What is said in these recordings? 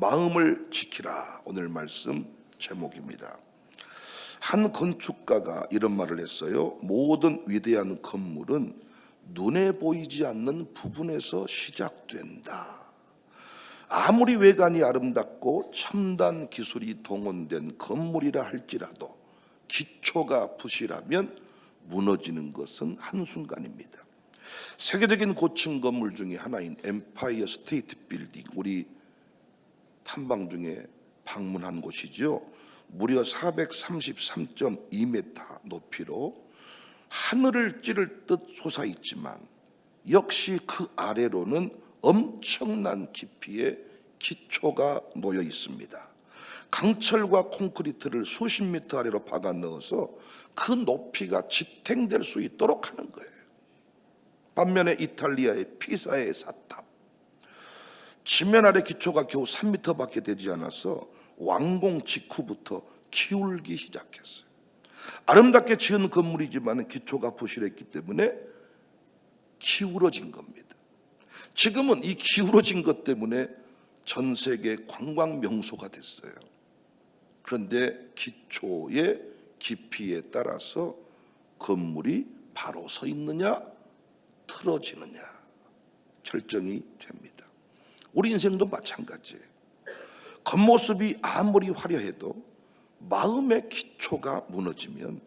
마음을 지키라. 오늘 말씀 제목입니다. 한 건축가가 이런 말을 했어요. 모든 위대한 건물은 눈에 보이지 않는 부분에서 시작된다. 아무리 외관이 아름답고 첨단 기술이 동원된 건물이라 할지라도 기초가 부실하면 무너지는 것은 한순간입니다. 세계적인 고층 건물 중에 하나인 엠파이어 스테이트 빌딩, 우리 탐방 중에 방문한 곳이죠. 무려 433.2m 높이로 하늘을 찌를 듯 솟아있지만 역시 그 아래로는 엄청난 깊이의 기초가 놓여 있습니다. 강철과 콘크리트를 수십 미터 아래로 박아 넣어서 그 높이가 지탱될 수 있도록 하는 거예요. 반면에 이탈리아의 피사의 사탑, 지면 아래 기초가 겨우 3m밖에 되지 않아서 완공 직후부터 기울기 시작했어요. 아름답게 지은 건물이지만 기초가 부실했기 때문에 기울어진 겁니다. 지금은 이 기울어진 것 때문에 전 세계 관광 명소가 됐어요. 그런데 기초의 깊이에 따라서 건물이 바로 서 있느냐 틀어지느냐 결정이 됩니다. 우리 인생도 마찬가지예요. 겉모습이 아무리 화려해도 마음의 기초가 무너지면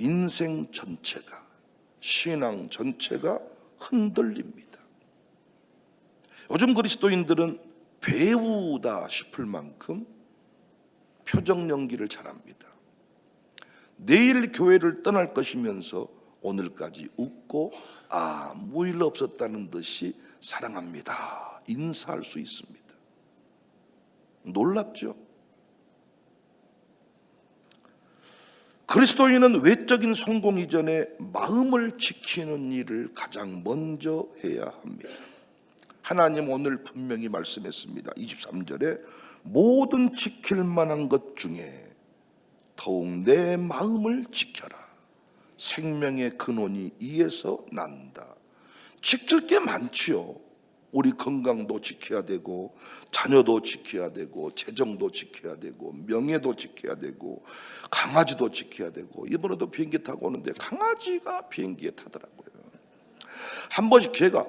인생 전체가, 신앙 전체가 흔들립니다. 요즘 그리스도인들은 배우다 싶을 만큼 표정 연기를 잘합니다. 내일 교회를 떠날 것이면서 오늘까지 웃고 아무 일 없었다는 듯이 사랑합니다 인사할 수 있습니다. 놀랍죠? 그리스도인은 외적인 성공 이전에 마음을 지키는 일을 가장 먼저 해야 합니다. 하나님 오늘 분명히 말씀했습니다. 23절에 모든 지킬 만한 것 중에 더욱 내 마음을 지켜라. 생명의 근원이 이에서 난다. 지킬 게 많지요. 우리 건강도 지켜야 되고 자녀도 지켜야 되고 재정도 지켜야 되고 명예도 지켜야 되고 강아지도 지켜야 되고. 이번에도 비행기 타고 오는데 강아지가 비행기에 타더라고요. 한 번씩 개가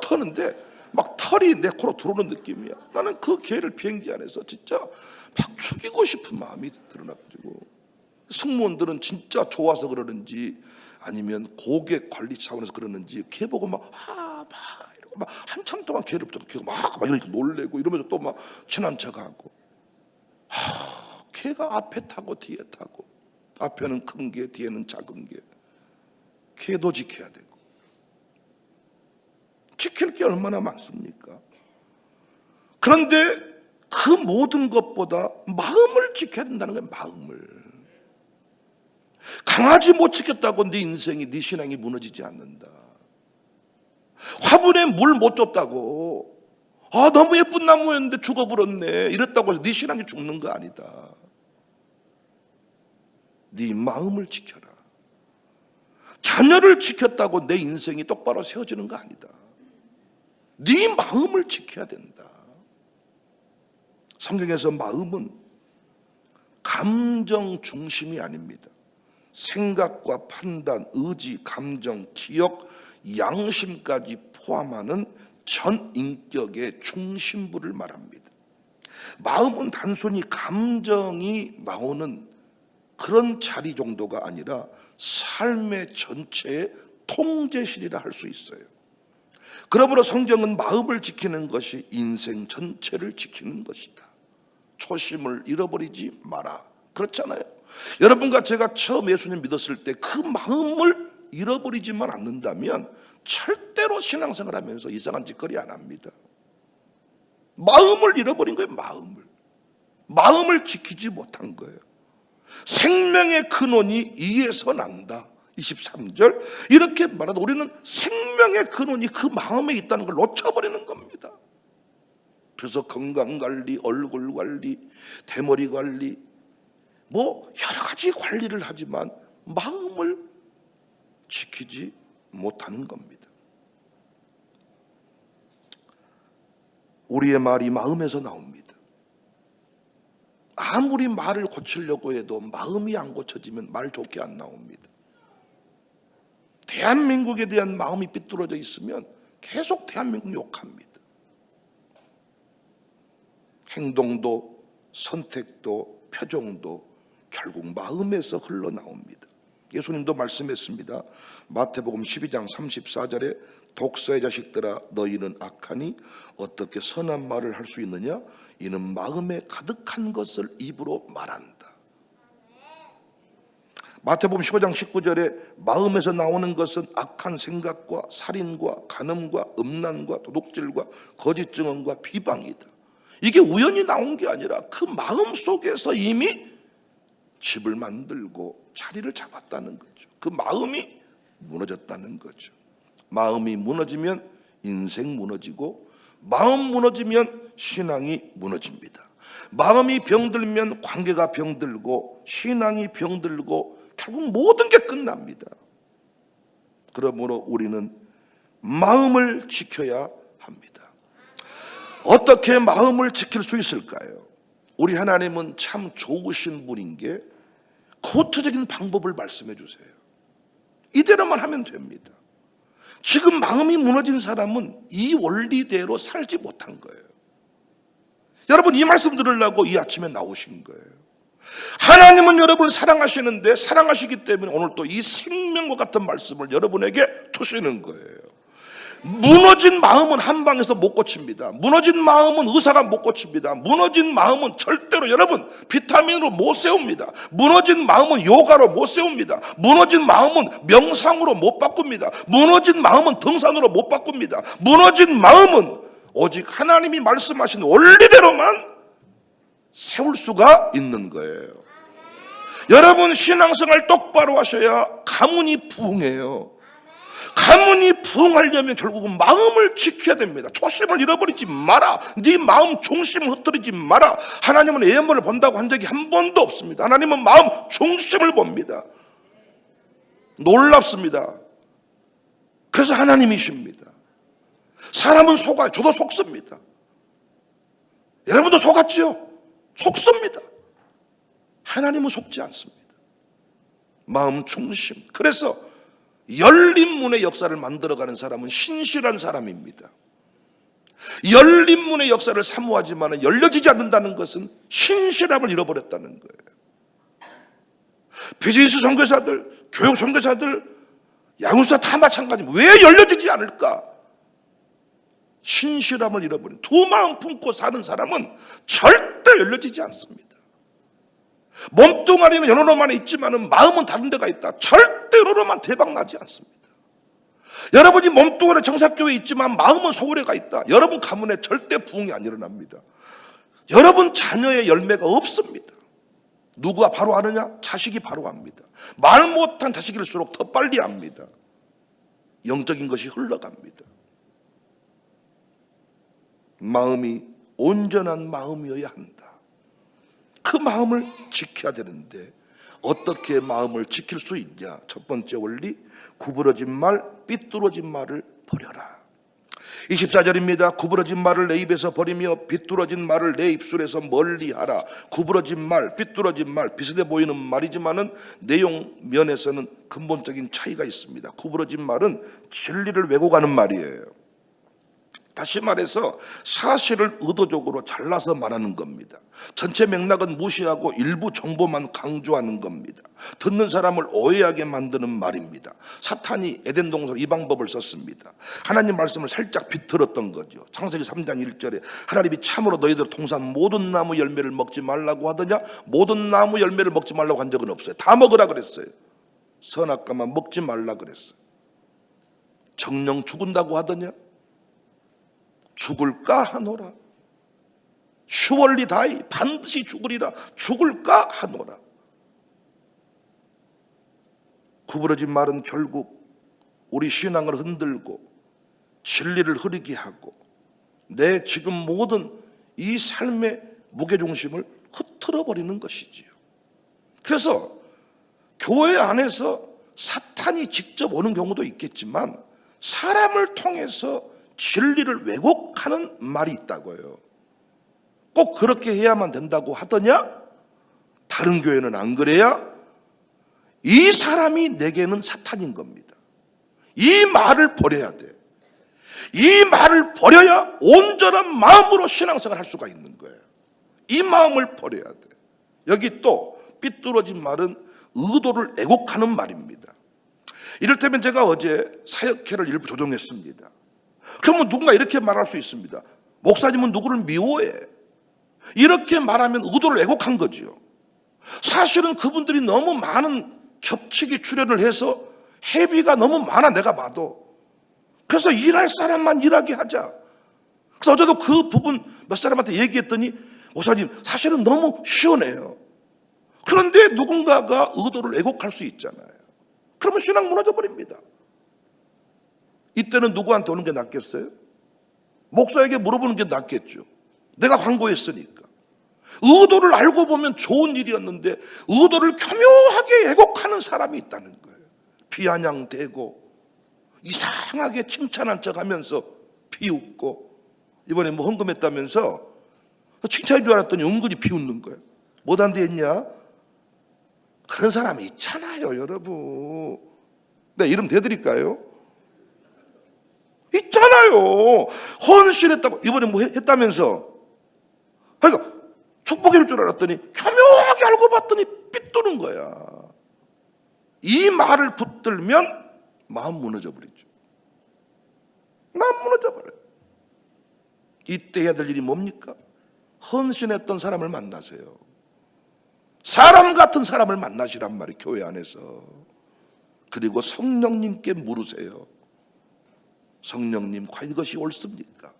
터는데 막 털이 내 코로 들어오는 느낌이야. 나는 그 개를 비행기 안에서 진짜 막 죽이고 싶은 마음이 드러나가지고, 승무원들은 진짜 좋아서 그러는지 아니면 고객 관리 차원에서 그러는지 개 보고 막 이러고 막 한참 동안 개를 붙여도 개가 막 이러니까 놀래고 이러면서 또 막 친한 척하고. 개가 앞에 타고 뒤에 타고, 앞에는 큰 개, 뒤에는 작은 개. 개도 지켜야 되고 지킬 게 얼마나 많습니까? 그런데 그 모든 것보다 마음을 지켜야 된다는 거예요. 마음을. 강아지 못 지켰다고 네 인생이, 네 신앙이 무너지지 않는다. 화분에 물 못 줬다고 너무 예쁜 나무였는데 죽어버렸네 이랬다고 해서 네 신앙이 죽는 거 아니다. 네 마음을 지켜라. 자녀를 지켰다고 내 인생이 똑바로 세워지는 거 아니다. 네 마음을 지켜야 된다. 성경에서 마음은 감정 중심이 아닙니다. 생각과 판단, 의지, 감정, 기억, 양심까지 포함하는 전 인격의 중심부를 말합니다. 마음은 단순히 감정이 나오는 그런 자리 정도가 아니라 삶의 전체의 통제실이라 할 수 있어요. 그러므로 성경은 마음을 지키는 것이 인생 전체를 지키는 것이다. 초심을 잃어버리지 마라. 그렇잖아요. 여러분과 제가 처음 예수님 믿었을 때 그 마음을 잃어버리지만 않는다면 절대로 신앙생활하면서 이상한 짓거리 안 합니다. 마음을 잃어버린 거예요. 마음을 지키지 못한 거예요. 생명의 근원이 이에서 난다. 23절 이렇게 말하다 우리는 생명의 근원이 그 마음에 있다는 걸 놓쳐버리는 겁니다. 그래서 건강관리, 얼굴관리, 대머리관리 뭐 여러 가지 관리를 하지만 마음을 지키지 못하는 겁니다. 우리의 말이 마음에서 나옵니다. 아무리 말을 고치려고 해도 마음이 안 고쳐지면 말 좋게 안 나옵니다. 대한민국에 대한 마음이 삐뚤어져 있으면 계속 대한민국 욕합니다. 행동도 선택도 표정도 결국 마음에서 흘러나옵니다. 예수님도 말씀했습니다. 마태복음 12장 34절에 독사의 자식들아 너희는 악하니 어떻게 선한 말을 할 수 있느냐? 이는 마음에 가득한 것을 입으로 말한다. 마태복음 15장 19절에 마음에서 나오는 것은 악한 생각과 살인과 간음과 음란과 도둑질과 거짓 증언과 비방이다. 이게 우연히 나온 게 아니라 그 마음 속에서 이미 집을 만들고 자리를 잡았다는 거죠. 그 마음이 무너졌다는 거죠. 마음이 무너지면 인생 무너지고, 마음 무너지면 신앙이 무너집니다. 마음이 병들면 관계가 병들고, 신앙이 병들고, 결국 모든 게 끝납니다. 그러므로 우리는 마음을 지켜야 합니다. 어떻게 마음을 지킬 수 있을까요? 우리 하나님은 참 좋으신 분인 게 구체적인 방법을 말씀해 주세요. 이대로만 하면 됩니다. 지금 마음이 무너진 사람은 이 원리대로 살지 못한 거예요. 여러분, 이 말씀 들으려고 이 아침에 나오신 거예요. 하나님은 여러분을 사랑하시는데, 사랑하시기 때문에 오늘 또 이 생명과 같은 말씀을 여러분에게 주시는 거예요. 무너진 마음은 한 방에서 못 고칩니다. 무너진 마음은 의사가 못 고칩니다. 무너진 마음은 절대로 여러분 비타민으로 못 세웁니다. 무너진 마음은 요가로 못 세웁니다. 무너진 마음은 명상으로 못 바꿉니다. 무너진 마음은 등산으로 못 바꿉니다. 무너진 마음은 오직 하나님이 말씀하신 원리대로만 세울 수가 있는 거예요. 여러분, 신앙생활 똑바로 하셔야 가문이 부흥해요. 가문이 부흥하려면 결국은 마음을 지켜야 됩니다. 초심을 잃어버리지 마라. 네 마음 중심을 흩뜨리지 마라. 하나님은 예물을 본다고 한 적이 한 번도 없습니다. 하나님은 마음 중심을 봅니다. 놀랍습니다. 그래서 하나님이십니다. 사람은 속아요. 저도 속습니다. 여러분도 속았지요? 속습니다. 하나님은 속지 않습니다. 마음 중심. 그래서 열린 문의 역사를 만들어가는 사람은 신실한 사람입니다. 열린 문의 역사를 사모하지만 열려지지 않는다는 것은 신실함을 잃어버렸다는 거예요. 비즈니스 선교사들, 교육 선교사들, 양육사 다 마찬가지입니다. 왜 열려지지 않을까? 신실함을 잃어버린, 두 마음 품고 사는 사람은 절대 열려지지 않습니다. 몸뚱아리는 연호로만 있지만 마음은 다른 데가 있다. 절대로만 대박 나지 않습니다. 여러분이 몸뚱아리 정사교회에 있지만 마음은 서울에가 있다. 여러분 가문에 절대 부흥이 안 일어납니다. 여러분 자녀의 열매가 없습니다. 누가 바로 아느냐? 자식이 바로 압니다. 말 못한 자식일수록 더 빨리 압니다. 영적인 것이 흘러갑니다. 마음이 온전한 마음이어야 한다. 그 마음을 지켜야 되는데 어떻게 마음을 지킬 수 있냐? 첫 번째 원리, 구부러진 말, 삐뚤어진 말을 버려라. 24절입니다. 구부러진 말을 내 입에서 버리며 삐뚤어진 말을 내 입술에서 멀리하라. 구부러진 말, 삐뚤어진 말, 비슷해 보이는 말이지만은 내용 면에서는 근본적인 차이가 있습니다. 구부러진 말은 진리를 왜곡하는 말이에요. 다시 말해서 사실을 의도적으로 잘라서 말하는 겁니다. 전체 맥락은 무시하고 일부 정보만 강조하는 겁니다. 듣는 사람을 오해하게 만드는 말입니다. 사탄이 에덴 동산으로 이 방법을 썼습니다. 하나님 말씀을 살짝 비틀었던 거죠. 창세기 3장 1절에 하나님이 참으로 너희들 동산 모든 나무 열매를 먹지 말라고 하더냐? 모든 나무 열매를 먹지 말라고 한 적은 없어요. 다 먹으라 그랬어요. 선악과만 먹지 말라 그랬어요. 정령 죽은다고 하더냐? 죽을까 하노라. 슈얼리 다이, 반드시 죽으리라. 죽을까 하노라. 구부러진 말은 결국 우리 신앙을 흔들고 진리를 흐리게 하고 내 지금 모든 이 삶의 무게중심을 흐트러 버리는 것이지요. 그래서 교회 안에서 사탄이 직접 오는 경우도 있겠지만 사람을 통해서 진리를 왜곡하는 말이 있다고요. 꼭 그렇게 해야만 된다고 하더냐? 다른 교회는 안 그래야? 이 사람이 내게는 사탄인 겁니다. 이 말을 버려야 돼. 이 말을 버려야 온전한 마음으로 신앙생활을 할 수가 있는 거예요. 이 마음을 버려야 돼. 여기 또 삐뚤어진 말은 의도를 왜곡하는 말입니다. 이를테면 제가 어제 사역회를 일부 조정했습니다. 그러면 누군가 이렇게 말할 수 있습니다. 목사님은 누구를 미워해. 이렇게 말하면 의도를 왜곡한 거죠. 사실은 그분들이 너무 많은 겹치기 출연을 해서 회비가 너무 많아, 내가 봐도. 그래서 일할 사람만 일하게 하자. 그래서 어제도 그 부분 몇 사람한테 얘기했더니 목사님 사실은 너무 시원해요. 그런데 누군가가 의도를 왜곡할 수 있잖아요. 그러면 신앙 무너져 버립니다. 이때는 누구한테 오는 게 낫겠어요? 목사에게 물어보는 게 낫겠죠. 내가 광고했으니까. 의도를 알고 보면 좋은 일이었는데 의도를 교묘하게 왜곡하는 사람이 있다는 거예요. 비아냥대고 이상하게 칭찬한 척하면서 비웃고, 이번에 뭐 헌금했다면서 칭찬인 줄 알았더니 은근히 비웃는 거예요. 못한데 했냐? 그런 사람이 있잖아요, 여러분. 내가 이름 대드릴까요? 있잖아요. 헌신했다고 이번에 뭐 했다면서. 그러니까 축복일 줄 알았더니 교묘하게 알고 봤더니 삐뚤은 거야. 이 말을 붙들면 마음 무너져 버리죠. 마음 무너져 버려요. 이때 해야 될 일이 뭡니까? 헌신했던 사람을 만나세요. 사람 같은 사람을 만나시란 말이에요, 교회 안에서. 그리고 성령님께 물으세요. 성령님, 과연 이것이 옳습니까?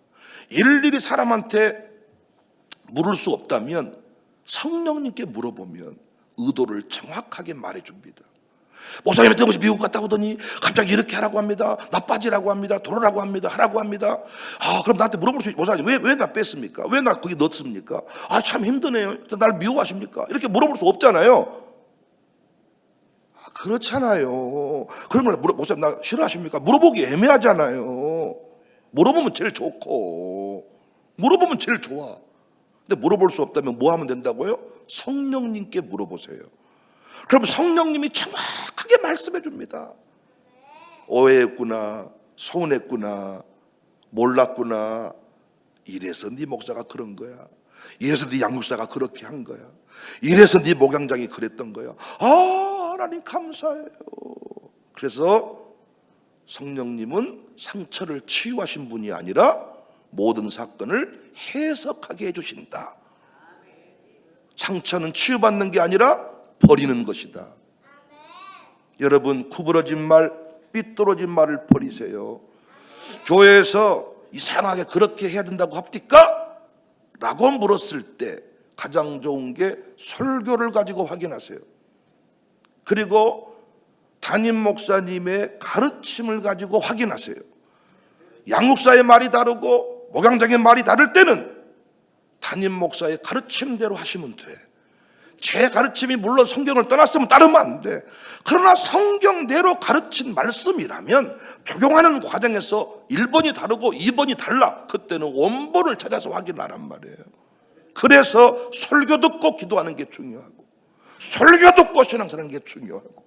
일일이 사람한테 물을 수 없다면 성령님께 물어보면 의도를 정확하게 말해줍니다. 목사님이 뜬금없이 미국 갔다 오더니 갑자기 이렇게 하라고 합니다. 나 빠지라고 합니다. 돌아라고 합니다. 하라고 합니다. 그럼 나한테 물어볼 수 있죠. 목사님 왜 나 뺐습니까? 왜 나 거기 넣었습니까? 참 힘드네요. 날 미워하십니까? 이렇게 물어볼 수 없잖아요. 그렇잖아요. 그런 걸 목사님 나 싫어하십니까? 물어보기 애매하잖아요. 물어보면 제일 좋고 물어보면 제일 좋아. 근데 물어볼 수 없다면 뭐 하면 된다고요? 성령님께 물어보세요. 그럼 성령님이 정확하게 말씀해 줍니다. 오해했구나, 서운했구나, 몰랐구나. 이래서 네 목사가 그런 거야. 이래서 네 양육사가 그렇게 한 거야. 이래서 네 목양장이 그랬던 거야. 하나님 감사해요. 그래서 성령님은 상처를 치유하신 분이 아니라 모든 사건을 해석하게 해주신다. 상처는 치유받는 게 아니라 버리는 것이다. 여러분, 구부러진 말, 삐뚤어진 말을 버리세요. 교회에서 이상하게 그렇게 해야 된다고 합니까? 라고 물었을 때 가장 좋은 게 설교를 가지고 확인하세요. 그리고 담임 목사님의 가르침을 가지고 확인하세요. 양육사의 말이 다르고 목양장의 말이 다를 때는 담임 목사의 가르침대로 하시면 돼. 제 가르침이 물론 성경을 떠났으면 따르면 안 돼. 그러나 성경대로 가르친 말씀이라면 적용하는 과정에서 1번이 다르고 2번이 달라. 그때는 원본을 찾아서 확인하란 말이에요. 그래서 설교 듣고 기도하는 게 중요하고 설교 듣고 신앙생활하는 게 중요하고.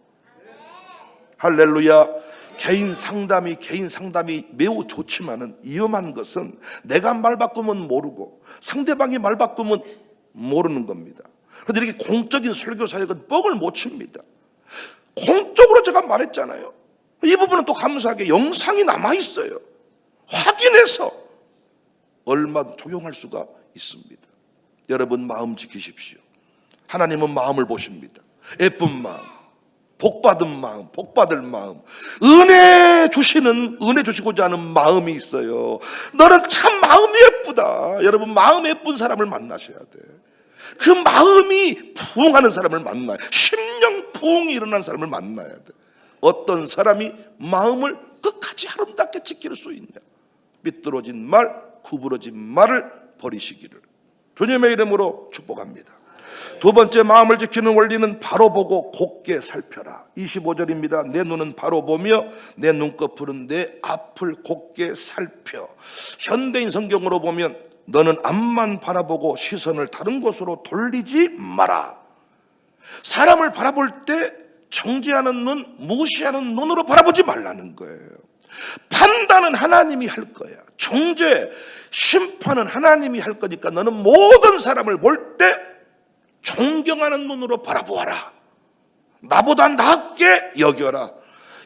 할렐루야. 개인 상담이 매우 좋지만은 위험한 것은 내가 말 바꾸면 모르고 상대방이 말 바꾸면 모르는 겁니다. 그런데 이렇게 공적인 설교 사역은 뻥을 못 칩니다. 공적으로 제가 말했잖아요. 이 부분은 또 감사하게 영상이 남아있어요. 확인해서 얼마 적용할 수가 있습니다. 여러분, 마음 지키십시오. 하나님은 마음을 보십니다. 예쁜 마음, 복받은 마음, 복받을 마음, 은혜 주시고자 하는 마음이 있어요. 너는 참 마음이 예쁘다. 여러분, 마음 예쁜 사람을 만나셔야 돼. 그 마음이 부흥하는 사람을 만나요. 심령 부흥이 일어난 사람을 만나야 돼. 어떤 사람이 마음을 끝까지 아름답게 지킬 수 있냐? 삐뚤어진 말, 구부러진 말을 버리시기를 주님의 이름으로 축복합니다. 두 번째 마음을 지키는 원리는 바로 보고 곱게 살펴라. 25절입니다. 내 눈은 바로 보며 내 눈꺼풀은 내 앞을 곱게 살펴. 현대인 성경으로 보면 너는 앞만 바라보고 시선을 다른 곳으로 돌리지 마라. 사람을 바라볼 때 정죄하는 눈, 무시하는 눈으로 바라보지 말라는 거예요. 판단은 하나님이 할 거야. 정죄, 심판은 하나님이 할 거니까 너는 모든 사람을 볼 때 존경하는 눈으로 바라보아라. 나보다 낮게 여겨라.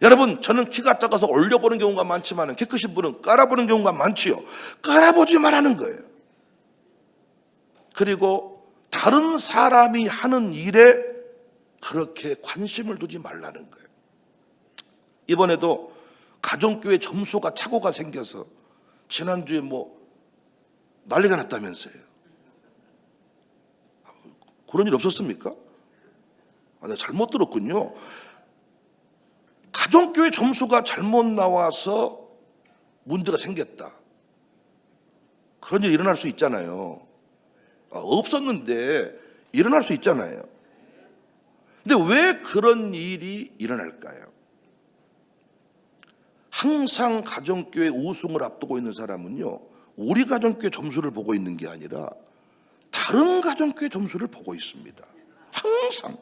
여러분, 저는 키가 작아서 올려보는 경우가 많지만 키 크신 분은 깔아보는 경우가 많지요. 깔아보지 말라는 거예요. 그리고 다른 사람이 하는 일에 그렇게 관심을 두지 말라는 거예요. 이번에도 가정교회 점수가 착오가 생겨서 지난주에 난리가 났다면서요. 그런 일 없었습니까? 내가 잘못 들었군요. 가정교회 점수가 잘못 나와서 문제가 생겼다. 그런 일이 일어날 수 있잖아요. 없었는데 일어날 수 있잖아요. 근데 왜 그런 일이 일어날까요? 항상 가정교회 우승을 앞두고 있는 사람은요, 우리 가정교회 점수를 보고 있는 게 아니라 다른 가정교회 점수를 보고 있습니다. 항상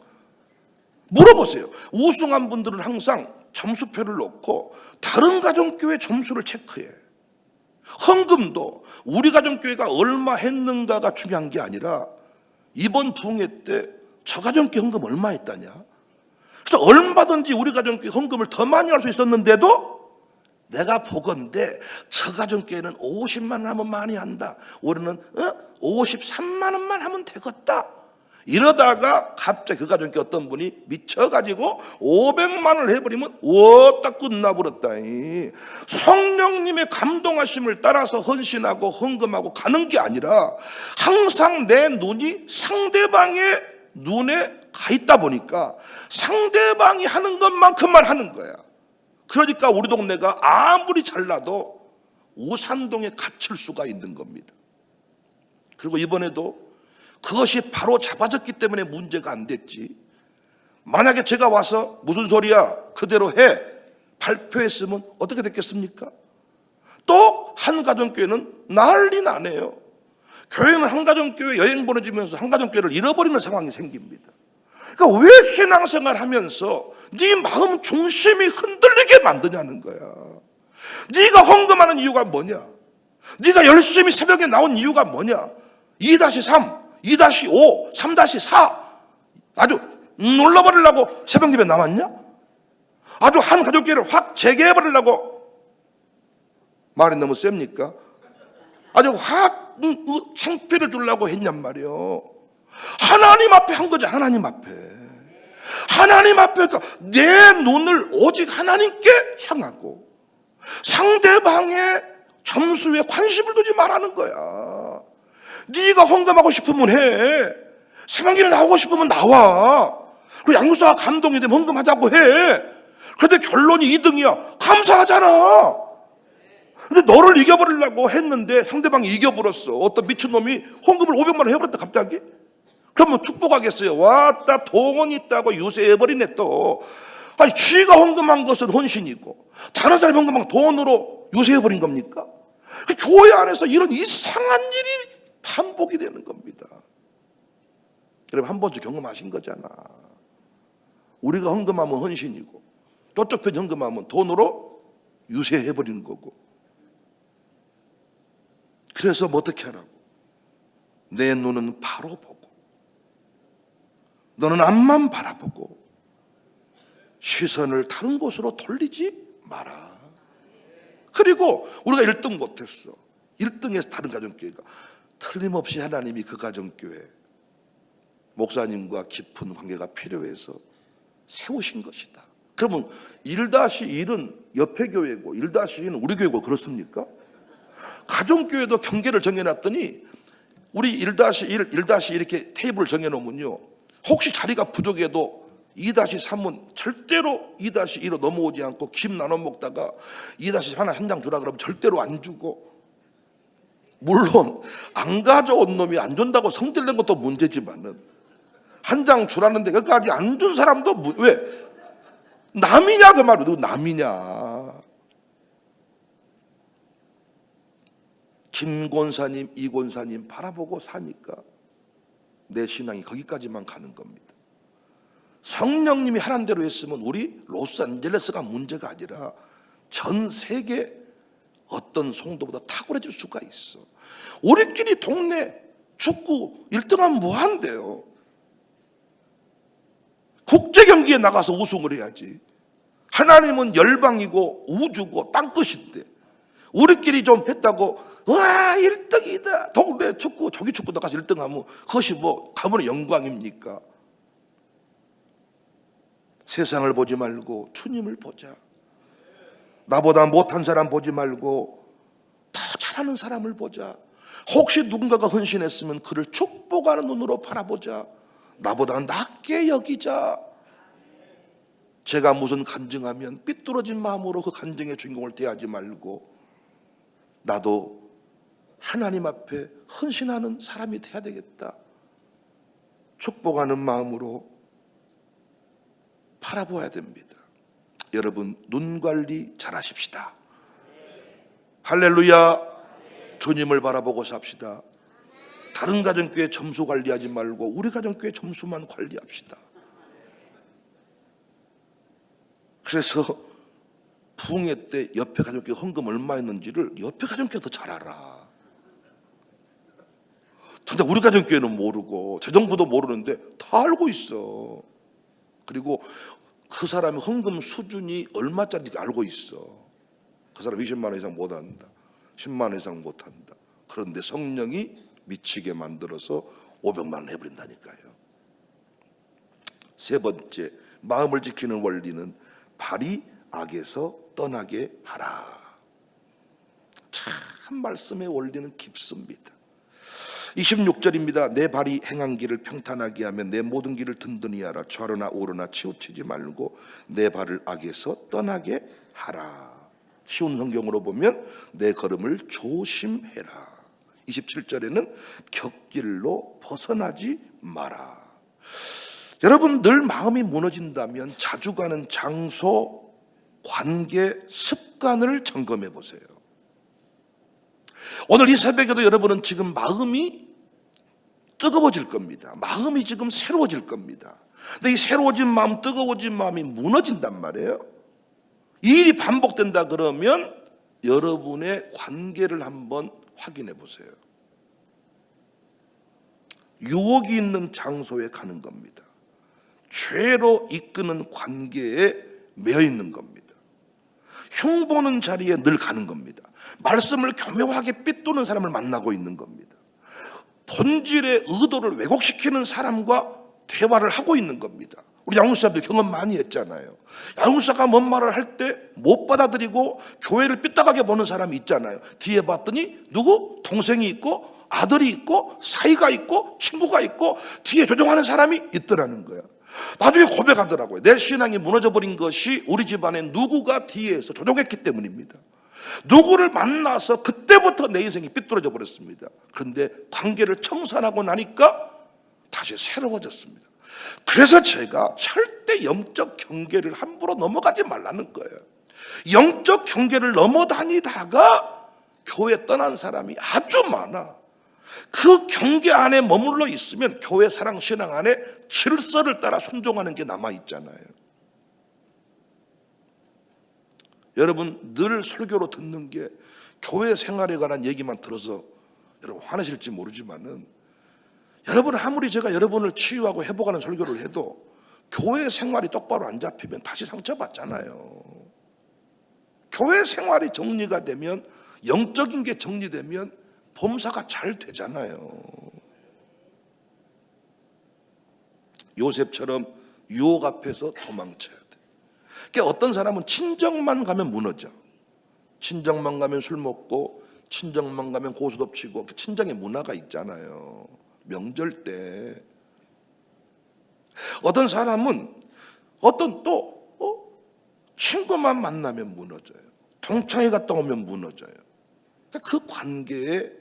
물어보세요. 우승한 분들은 항상 점수표를 놓고 다른 가정교회 점수를 체크해. 헌금도 우리 가정교회가 얼마 했는가가 중요한 게 아니라 이번 부흥회 때 저 가정교회 헌금 얼마 했다냐. 그래서 얼마든지 우리 가정교회 헌금을 더 많이 할 수 있었는데도 내가 보건대 저 가정교회는 50만 원 하면 많이 한다. 우리는 53만 원만 하면 되겠다. 이러다가 갑자기 그 가정교회 어떤 분이 미쳐가지고 500만 원을 해버리면 딱 끝나버렸다. 성령님의 감동하심을 따라서 헌신하고 헌금하고 가는 게 아니라 항상 내 눈이 상대방의 눈에 가 있다 보니까 상대방이 하는 것만큼만 하는 거야. 그러니까 우리 동네가 아무리 잘나도 우산동에 갇힐 수가 있는 겁니다. 그리고 이번에도 그것이 바로 잡아졌기 때문에 문제가 안 됐지. 만약에 제가 와서 무슨 소리야 그대로 해 발표했으면 어떻게 됐겠습니까? 또 한 가정교회는 난리 나네요. 교회는 한 가정교회 여행 보내주면서 한 가정교회를 잃어버리는 상황이 생깁니다. 그러니까 왜 신앙생활 하면서 네 마음 중심이 흔들리게 만드냐는 거야. 네가 헌금하는 이유가 뭐냐? 네가 열심히 새벽에 나온 이유가 뭐냐? 2-3, 2-5, 3-4 아주 놀러버리려고 새벽 예배 나왔냐? 아주 한 가족교회를 확 재개해버리려고 말이 너무 셉니까? 아주 확 창피를 주려고 했냔 말이요. 하나님 앞에 한 거지. 하나님 앞에 그러니까 내 눈을 오직 하나님께 향하고 상대방의 점수에 관심을 두지 말라는 거야. 네가 헌금하고 싶으면 해. 새벽기에 나오고 싶으면 나와. 그리고 양육사가 감동이 되면 헌금하자고 해. 그런데 결론이 2등이야. 감사하잖아. 근데 너를 이겨버리려고 했는데 상대방이 이겨버렸어. 어떤 미친놈이 헌금을 500만 원 해버렸다 갑자기. 그러면 축복하겠어요. 왔다 돈 있다고 유세해버리네 또. 아니 쥐가 헌금한 것은 헌신이고 다른 사람이 헌금한 돈으로 유세해버린 겁니까? 교회 안에서 이런 이상한 일이 반복이 되는 겁니다. 여러분 한 번쯤 경험하신 거잖아. 우리가 헌금하면 헌신이고 저쪽 편 헌금하면 돈으로 유세해버리는 거고. 그래서 뭐 어떻게 하라고? 내 눈은 바로 보고 너는 앞만 바라보고 시선을 다른 곳으로 돌리지 마라. 그리고 우리가 1등 못했어. 1등에서 다른 가정교회가 틀림없이 하나님이 그 가정교회 목사님과 깊은 관계가 필요해서 세우신 것이다. 그러면 1-1은 옆에 교회고 1-2는 우리 교회고 그렇습니까? 가정교회도 경계를 정해놨더니 우리 1-1, 1-2 이렇게 테이블을 정해놓으면요, 혹시 자리가 부족해도 2-3은 절대로 2-2로 넘어오지 않고 김 나눠 먹다가 2-3 하나 한 장 주라 그러면 절대로 안 주고, 물론 안 가져온 놈이 안 준다고 성질낸 것도 문제지만은 한 장 주라는데 여기까지 안 준 사람도 왜? 남이냐 그 말로. 누구 남이냐. 김 권사님, 이 권사님 바라보고 사니까 내 신앙이 거기까지만 가는 겁니다. 성령님이 하란 대로 했으면 우리 로스앤젤레스가 문제가 아니라 전 세계 어떤 성도보다 탁월해질 수가 있어. 우리끼리 동네 축구 1등하면 뭐한대요? 국제 경기에 나가서 우승을 해야지. 하나님은 열방이고 우주고 땅끝인데 우리끼리 좀 했다고 와 1등이다. 동네 축구 조기 축구 나가서 1등하면 그것이 뭐 가문의 영광입니까? 세상을 보지 말고 주님을 보자. 나보다 못한 사람 보지 말고 더 잘하는 사람을 보자. 혹시 누군가가 헌신했으면 그를 축복하는 눈으로 바라보자. 나보다 낮게 여기자. 제가 무슨 간증하면 삐뚤어진 마음으로 그 간증의 주인공을 대하지 말고 나도 하나님 앞에 헌신하는 사람이 돼야 되겠다. 축복하는 마음으로 바라보아야 됩니다. 여러분 눈 관리 잘하십시다. 할렐루야. 주님을 바라보고 삽시다. 다른 가정교회 점수 관리하지 말고 우리 가정교회 점수만 관리합시다. 그래서 부흥회 때 옆에 가정교회 헌금 얼마 했는지를 옆에 가정교회 더 잘 알아. 진짜 우리 가정교회는 모르고 재정부도 모르는데 다 알고 있어. 그리고 그 사람의 헌금 수준이 얼마짜리인지 알고 있어. 그 사람 20만 원 이상 못한다. 10만 원 이상 못한다. 그런데 성령이 미치게 만들어서 500만 원 해버린다니까요. 세 번째, 마음을 지키는 원리는 발이 악에서 떠나게 하라. 참 말씀의 원리는 깊습니다. 26절입니다. 내 발이 행한 길을 평탄하게 하면 내 모든 길을 든든히 하라. 좌로나 우로나 치우치지 말고 내 발을 악에서 떠나게 하라. 쉬운 성경으로 보면 내 걸음을 조심해라. 27절에는 곁길로 벗어나지 마라. 여러분 늘 마음이 무너진다면 자주 가는 장소, 관계, 습관을 점검해 보세요. 오늘 이 새벽에도 여러분은 지금 마음이 뜨거워질 겁니다. 마음이 지금 새로워질 겁니다. 근데 이 새로워진 마음, 뜨거워진 마음이 무너진단 말이에요. 이 일이 반복된다 그러면 여러분의 관계를 한번 확인해 보세요. 유혹이 있는 장소에 가는 겁니다. 죄로 이끄는 관계에 매여 있는 겁니다. 흉보는 자리에 늘 가는 겁니다. 말씀을 교묘하게 삐뚤는 사람을 만나고 있는 겁니다. 본질의 의도를 왜곡시키는 사람과 대화를 하고 있는 겁니다. 우리 양육사들 경험 많이 했잖아요. 양육사가 뭔 말을 할 때 못 받아들이고 교회를 삐딱하게 보는 사람이 있잖아요. 뒤에 봤더니 누구? 동생이 있고 아들이 있고 사이가 있고 친구가 있고 뒤에 조종하는 사람이 있더라는 거예요. 나중에 고백하더라고요. 내 신앙이 무너져버린 것이 우리 집안에 누구가 뒤에서 조종했기 때문입니다. 누구를 만나서 그때부터 내 인생이 삐뚤어져 버렸습니다. 그런데 관계를 청산하고 나니까 다시 새로워졌습니다. 그래서 제가 절대 영적 경계를 함부로 넘어가지 말라는 거예요. 영적 경계를 넘어다니다가 교회 떠난 사람이 아주 많아. 그 경계 안에 머물러 있으면 교회 사랑 신앙 안에 질서를 따라 순종하는 게 남아있잖아요. 여러분 늘 설교로 듣는 게 교회 생활에 관한 얘기만 들어서 여러분 화내실지 모르지만은 여러분 아무리 제가 여러분을 치유하고 회복하는 설교를 해도 교회 생활이 똑바로 안 잡히면 다시 상처받잖아요. 교회 생활이 정리가 되면 영적인 게 정리되면 범사가 잘 되잖아요. 요셉처럼 유혹 앞에서 도망쳐야 돼. 그러니까 어떤 사람은 친정만 가면 무너져. 친정만 가면 술 먹고 친정만 가면 고수 덮치고 친정의 문화가 있잖아요. 명절 때 어떤 사람은 어떤 또 친구만 만나면 무너져요. 동창회 갔다 오면 무너져요. 그러니까 그 관계에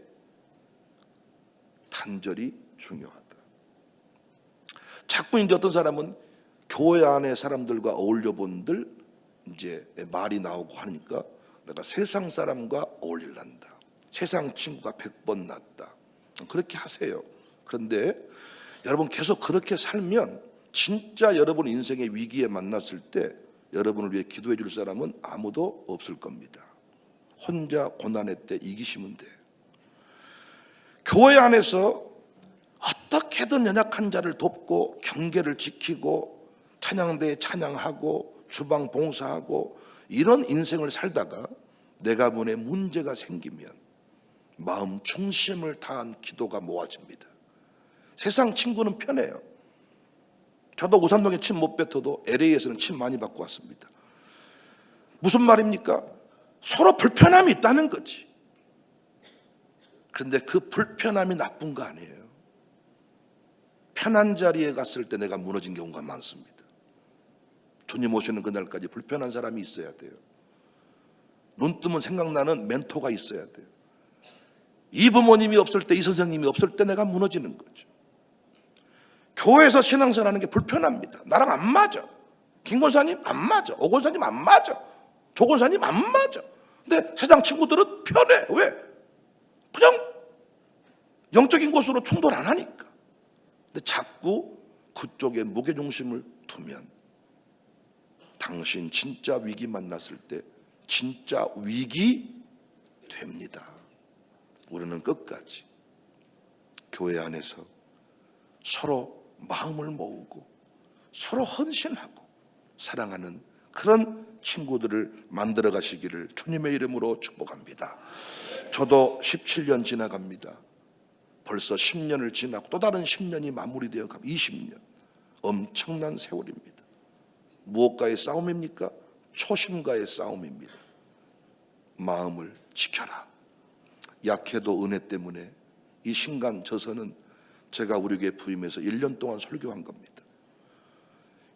단절이 중요하다. 자꾸 이제 어떤 사람은 교회 안에 사람들과 어울려 본들 이제 말이 나오고 하니까 내가 세상 사람과 어울릴란다. 세상 친구가 100번 낫다. 그렇게 하세요. 그런데 여러분 계속 그렇게 살면 진짜 여러분 인생의 위기에 만났을 때 여러분을 위해 기도해 줄 사람은 아무도 없을 겁니다. 혼자 고난의 때 이기시면 돼요. 교회 안에서 어떻게든 연약한 자를 돕고 경계를 지키고 찬양대에 찬양하고 주방 봉사하고 이런 인생을 살다가 내가 보내 문제가 생기면 마음 중심을 다한 기도가 모아집니다. 세상 친구는 편해요. 저도 우산동에 침 못 뱉어도 LA에서는 침 많이 받고 왔습니다. 무슨 말입니까? 서로 불편함이 있다는 거지. 그런데 그 불편함이 나쁜 거 아니에요. 편한 자리에 갔을 때 내가 무너진 경우가 많습니다. 주님 오시는 그날까지 불편한 사람이 있어야 돼요. 눈 뜨면 생각나는 멘토가 있어야 돼요. 이 부모님이 없을 때, 이 선생님이 없을 때 내가 무너지는 거죠. 교회에서 신앙생활하는 게 불편합니다. 나랑 안 맞아. 김 권사님 안 맞아. 오 권사님 안 맞아. 조 권사님 안 맞아. 근데 세상 친구들은 편해. 왜? 그냥 영적인 것으로 충돌 안 하니까. 근데 자꾸 그쪽에 무게중심을 두면 당신 진짜 위기 만났을 때 진짜 위기 됩니다. 우리는 끝까지 교회 안에서 서로 마음을 모으고 서로 헌신하고 사랑하는 그런 친구들을 만들어 가시기를 주님의 이름으로 축복합니다. 저도 17년 지나갑니다. 벌써 10년을 지나고 또 다른 10년이 마무리되어 가면 20년. 엄청난 세월입니다. 무엇과의 싸움입니까? 초심과의 싸움입니다. 마음을 지켜라. 약해도 은혜 때문에 이 신간 저서는 제가 우리 교회 부임해서 1년 동안 설교한 겁니다.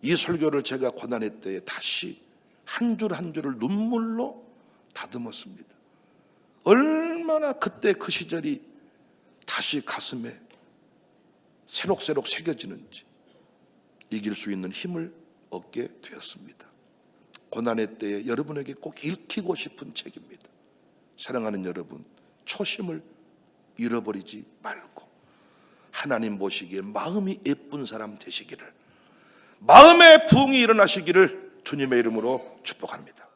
이 설교를 제가 고난의 때에 다시 한 줄 한 줄을 눈물로 다듬었습니다. 얼마나 그때 그 시절이 다시 가슴에 새록새록 새겨지는지 이길 수 있는 힘을 얻게 되었습니다. 고난의 때에 여러분에게 꼭 읽히고 싶은 책입니다. 사랑하는 여러분, 초심을 잃어버리지 말고 하나님 보시기에 마음이 예쁜 사람 되시기를, 마음의 부흥이 일어나시기를 주님의 이름으로 축복합니다.